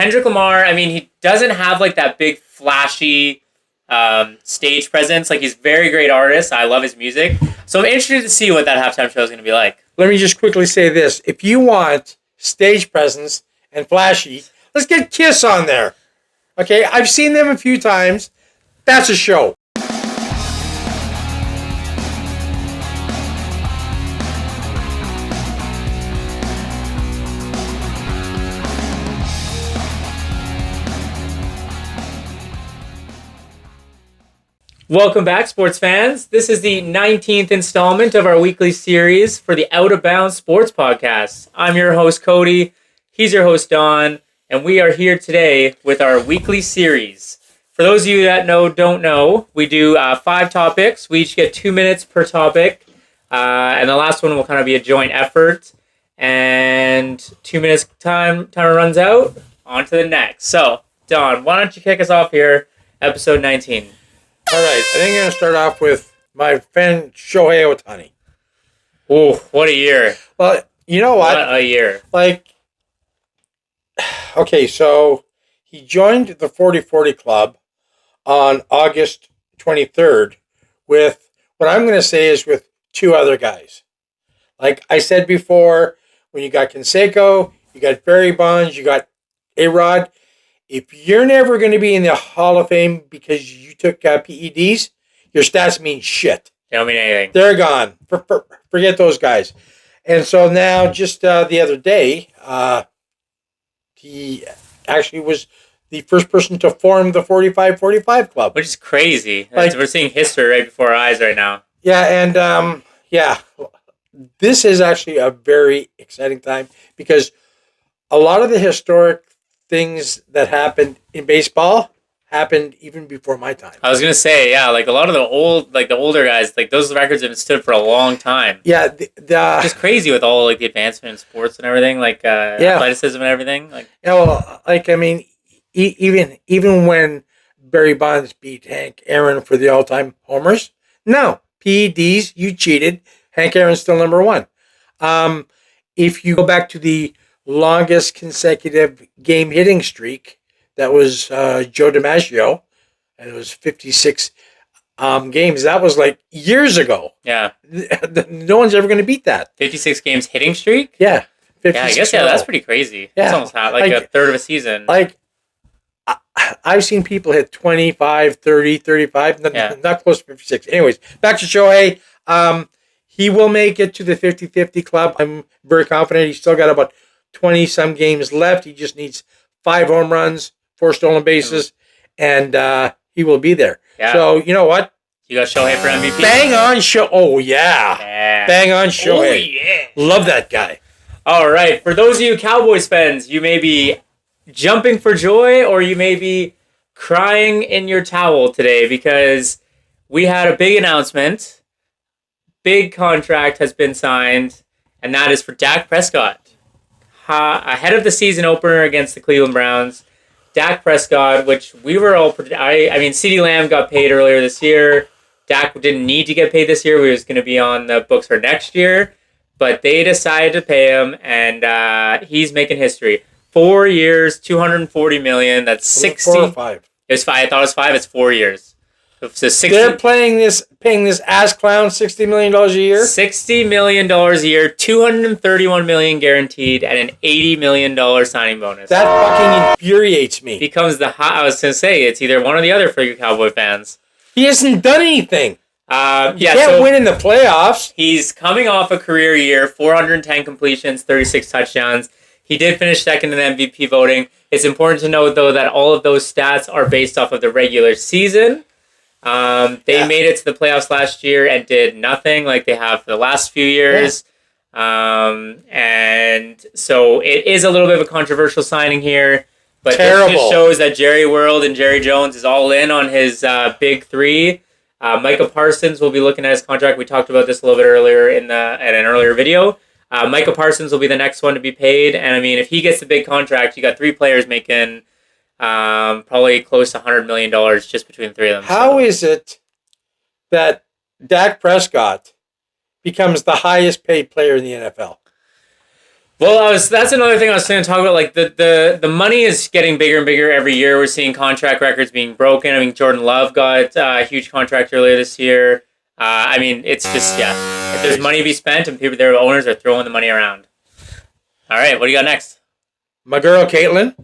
Kendrick Lamar, I mean, he doesn't have like that big flashy stage presence. Like, he's a very great artist. I love his music. So I'm interested to see what that halftime show is going to be like. Let me just quickly say this. If you want stage presence and flashy, let's get Kiss on there. Okay, I've seen them a few times. That's a show. Welcome back, sports fans. This is the 19th installment of our weekly series for the Out of Bounds Sports Podcast. I'm your host, Cody. He's your host, Don. And we are here today with our weekly series. For those of you that don't know, we do 5 topics. We each get 2 minutes per topic. And the last one will kind of be a joint effort. And 2 minutes time runs out. On to the next. So, Don, why don't you kick us off here, episode 19. All right, I think I'm going to start off with my friend Shohei Ohtani. Oh, what a year. Well, you know what? What a year. Like, okay, so he joined the 40-40 Club on August 23rd with, what I'm going to say is with 2 other guys. Like I said before, when you got Canseco, you got Barry Bonds, you got A-Rod. If you're never going to be in the Hall of Fame because you took PEDs, your stats mean shit. They don't mean anything. They're gone. Forget those guys. And so now, just the other day, he actually was the first person to form the 45-45 Club. Which is crazy. Like, we're seeing history right before our eyes right now. Yeah, and this is actually a very exciting time because a lot of the historic things that happened in baseball happened even before my time. I was gonna say, yeah, like a lot of the older guys, like those records have stood for a long time. Yeah, just crazy with all like the advancement in sports and everything, like athleticism and everything. Like, yeah, well, like I mean, even when Barry Bonds beat Hank Aaron for the all-time homers, no PEDs, you cheated. Hank Aaron's still number 1. If you go back to the longest consecutive game hitting streak, that was Joe DiMaggio, and it was 56 games. That was like years ago. Yeah. No one's ever going to beat that. 56 games hitting streak? Yeah. Yeah, I guess, that's pretty crazy. Yeah. It's almost like a third of a season. Like, I've seen people hit 25, 30, 35, not close to 56. Anyways, back to Shohei. He will make it to the 50-50 Club. I'm very confident. He's still got about 20-some games left. He just needs 5 home runs, 4 stolen bases, and he will be there. Yeah. So, you know what? You got Shohei for MVP? Bang on Shohei. Oh, yeah. Bang on Shohei. Oh, yeah. Love that guy. All right. For those of you Cowboys fans, you may be jumping for joy or you may be crying in your towel today because we had a big announcement. Big contract has been signed, and that is for Dak Prescott. Ahead of the season opener against the Cleveland Browns, Dak Prescott, which we were all... I mean, CeeDee Lamb got paid earlier this year. Dak didn't need to get paid this year. We was going to be on the books for next year. But they decided to pay him, and he's making history. 4 years, $240 million. That's 60... 4 or 5? It was 5. I thought it was 5. It's 4 years. So 60, they're paying this ass clown $60 million a year? $60 million a year, $231 million guaranteed, and an $80 million signing bonus. That fucking infuriates me. Becomes I was going to say, it's either one or the other for you Cowboy fans. He hasn't done anything. He can't win in the playoffs. He's coming off a career year, 410 completions, 36 touchdowns. He did finish second in the MVP voting. It's important to note, though, that all of those stats are based off of the regular season. They made it to the playoffs last year and did nothing like they have for the last few years. Yeah. And so it is a little bit of a controversial signing here. But this just shows that Jerry World and Jerry Jones is all in on his big 3. Micah Parsons will be looking at his contract. We talked about this a little bit earlier in an earlier video. Micah Parsons will be the next one to be paid. And I mean, if he gets the big contract, you got 3 players making probably close to $100 million just between the 3 of them. How is it that Dak Prescott becomes the highest paid player in the NFL? Well, that's another thing I was going to talk about. Like the money is getting bigger and bigger every year. We're seeing contract records being broken. I mean, Jordan Love got a huge contract earlier this year. I mean, it's just if there's money to be spent and their owners are throwing the money around. All right, what do you got next? My girl, Catlin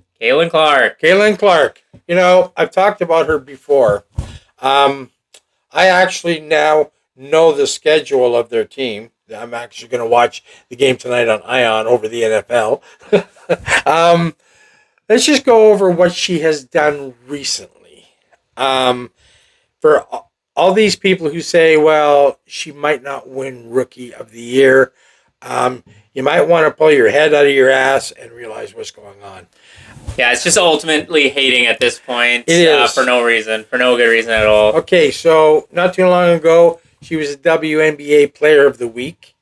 Clark. Catlin Clark. You know, I've talked about her before. I actually now know the schedule of their team. I'm actually going to watch the game tonight on Ion over the NFL. Let's just go over what she has done recently. For all these people who say, well, she might not win Rookie of the Year, you might want to pull your head out of your ass and realize what's going on. Yeah, it's just ultimately hating at this point. It is. For no reason, for no good reason at all. Okay, so not too long ago, she was a WNBA Player of the Week.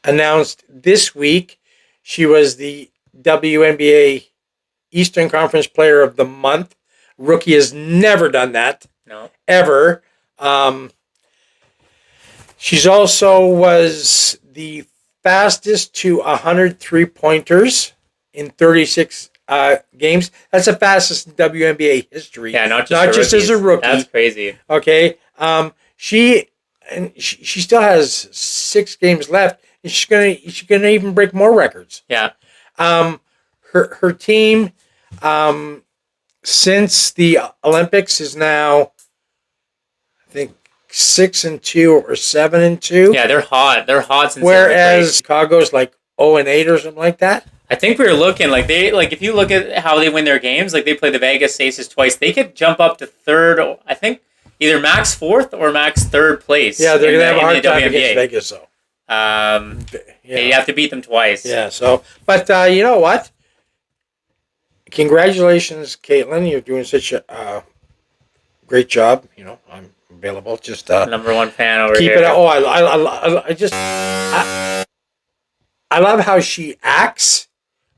Announced this week, she was the WNBA Eastern Conference Player of the Month. Rookie has never done that. No. Ever. She's also was the fastest to 100 three-pointers in 36 games. That's the fastest in WNBA history. Yeah, not just as a rookie. That's crazy. Okay. She still has 6 games left, and she's gonna even break more records. Yeah. Her team since the Olympics is now, I think, 6-2 or 7-2. Yeah, they're hot. They're hot since. Whereas Chicago's like 0-8 or something like that. I think we were looking if you look at how they win their games, like they play the Vegas Aces twice, they could jump up to third. I think either max 4th or max 3rd place. Yeah, they're gonna have a hard time against Vegas though. You have to beat them twice. Yeah. So, but you know what? Congratulations, Catlin. You're doing such a great job. You know, I'm available. Just number one fan over keep here. it. Oh, I love how she acts.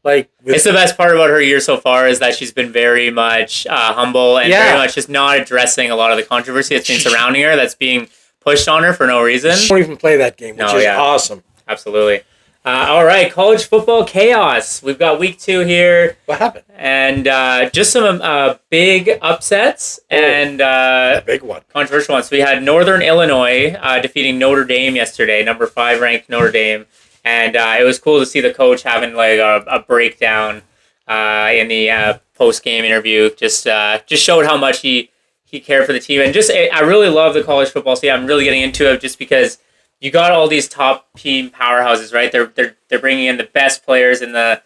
Like it's the best part about her year so far is that she's been very much humble and very much just not addressing a lot of the controversy that's been surrounding her. That's being pushed on her for no reason. She won't even play that game, which is awesome. Absolutely. All right, college football chaos. We've got week 2 here. What happened? And just some big upsets and a big one, controversial ones. So we had Northern Illinois defeating Notre Dame yesterday, number 5 ranked Notre Dame. And it was cool to see the coach having like a breakdown in the post-game interview. Just showed how much he cared for the team. And I really love the college football scene. I'm really getting into it just because you got all these top team powerhouses, right? They're bringing in the best players in the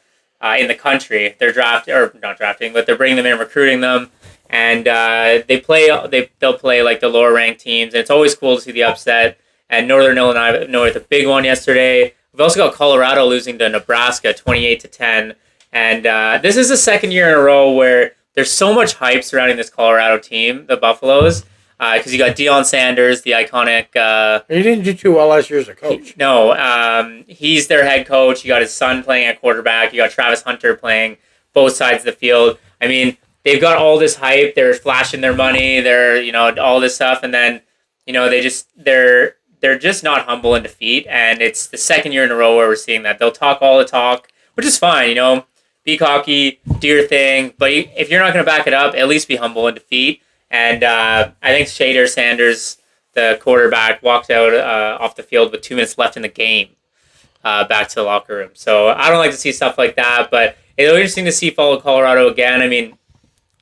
country. They're not drafting, but they're bringing them in and recruiting them. And they'll play like the lower ranked teams. And it's always cool to see the upset. And Northern Illinois with a big one yesterday. We've also got Colorado losing to Nebraska 28-10. And this is the second year in a row where there's so much hype surrounding this Colorado team, the Buffaloes, because you got Deion Sanders, the iconic... he didn't do too well last year as a coach. He's their head coach. You got his son playing at quarterback. You got Travis Hunter playing both sides of the field. I mean, they've got all this hype. They're flashing their money. They're, all this stuff. And then, they're just not humble in defeat, and it's the second year in a row where we're seeing that. They'll talk all the talk, which is fine, be cocky, do your thing, but if you're not going to back it up, at least be humble in defeat. And I think Shader Sanders, the quarterback, walked out off the field with 2 minutes left in the game back to the locker room. So I don't like to see stuff like that, but it'll be interesting to see follow Colorado again. I mean,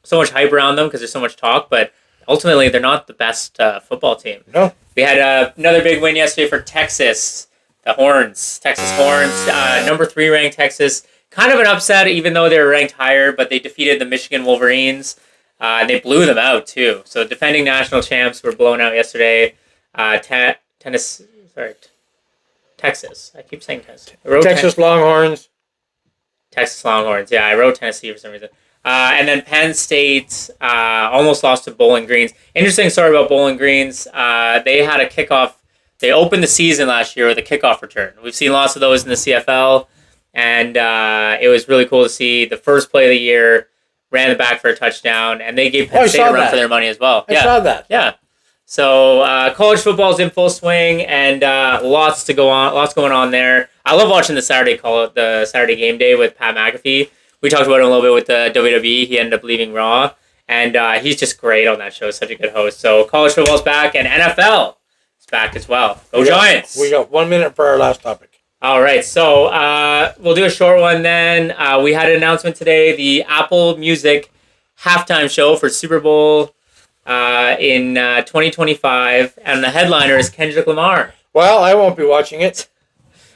so much hype around them because there's so much talk, but ultimately they're not the best football team. No. We had another big win yesterday for Texas, the Horns. Texas Horns, number 3 ranked Texas. Kind of an upset, even though they were ranked higher, but they defeated the Michigan Wolverines. They blew them out, too. So defending national champs were blown out yesterday. Texas. I keep saying Texas. Texas Longhorns. Texas Longhorns. Yeah, I wrote Tennessee for some reason. And then Penn State almost lost to Bowling Greens. Interesting story about Bowling Greens. They had a kickoff. They opened the season last year with a kickoff return. We've seen lots of those in the CFL. And it was really cool to see the first play of the year, ran it back for a touchdown, and they gave Penn State a run for their money as well. I saw that. Yeah. So college football is in full swing, and lots going on there. I love watching the Saturday game day with Pat McAfee. We talked about him a little bit with the WWE. He ended up leaving Raw, and he's just great on that show. Such a good host. So college football's back, and NFL is back as well. Go Giants! We got 1 minute for our last topic. All right, so we'll do a short one then. We had an announcement today: the Apple Music halftime show for Super Bowl in 2025, and the headliner is Kendrick Lamar. Well, I won't be watching it.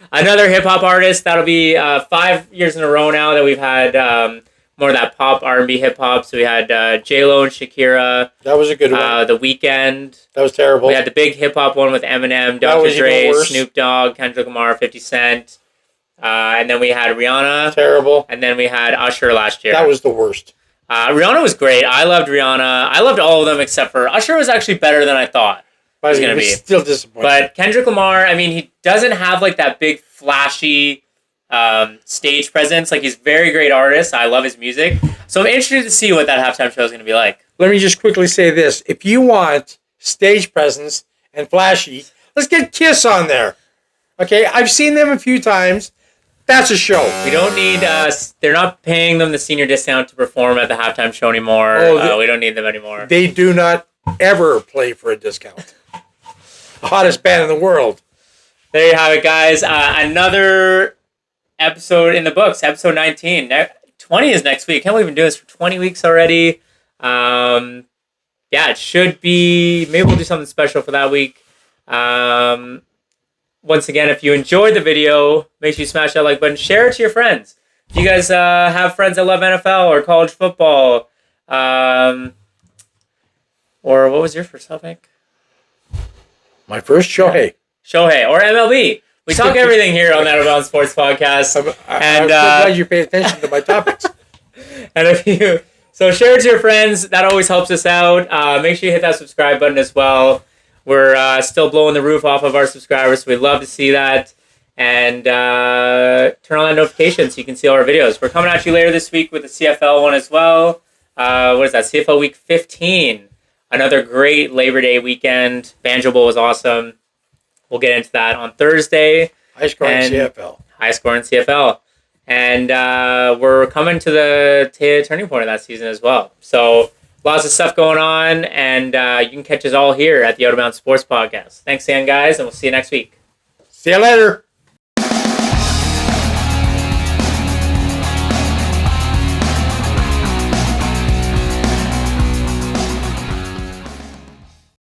Another hip hop artist. That'll be 5 years in a row now that we've had more of that pop R&B hip hop. So we had J-Lo and Shakira. That was a good one. The Weeknd. That was terrible. We had the big hip hop one with Eminem, Dr. Dre, Snoop Dogg, Kendrick Lamar, 50 Cent. And then we had Rihanna. Terrible. And then we had Usher last year. That was the worst. Rihanna was great. I loved Rihanna. I loved all of them except for Usher was actually better than I thought it was going to be. Still disappointing. But Kendrick Lamar, I mean, he doesn't have like that big flashy stage presence. Like, he's a very great artist. I love his music. So I'm interested to see what that halftime show is going to be like. Let me just quickly say this. If you want stage presence and flashy, let's get Kiss on there. Okay, I've seen them a few times. That's a show. We don't need, they're not paying them the senior discount to perform at the halftime show anymore. We don't need them anymore. They do not ever play for a discount. Hottest band in the world. There you have it, guys. Another episode in the books, episode 19. 20 is next week. Can't believe we've been doing this for 20 weeks already. Yeah, it should be, maybe we'll do something special for that week. Once again, if you enjoyed the video, make sure you smash that like button. Share it to your friends. If you guys have friends that love NFL or college football, or what was your first topic? My first Shohei. Shohei or MLB. We talk everything here on that About Sports Podcast. I'm glad you pay attention to my topics. And so share it to your friends. That always helps us out. Make sure you hit that subscribe button as well. We're still blowing the roof off of our subscribers, so we'd love to see that. And turn on that notification so you can see all our videos. We're coming at you later this week with the CFL one as well. What is that? CFL Week 15. Another great Labor Day weekend. Banjo Bowl was awesome. We'll get into that on Thursday. High score in CFL. High score in CFL. And we're coming to the turning point of that season as well. So lots of stuff going on, and you can catch us all here at the Out of Bounds Sports Podcast. Thanks again, guys, and we'll see you next week. See you later.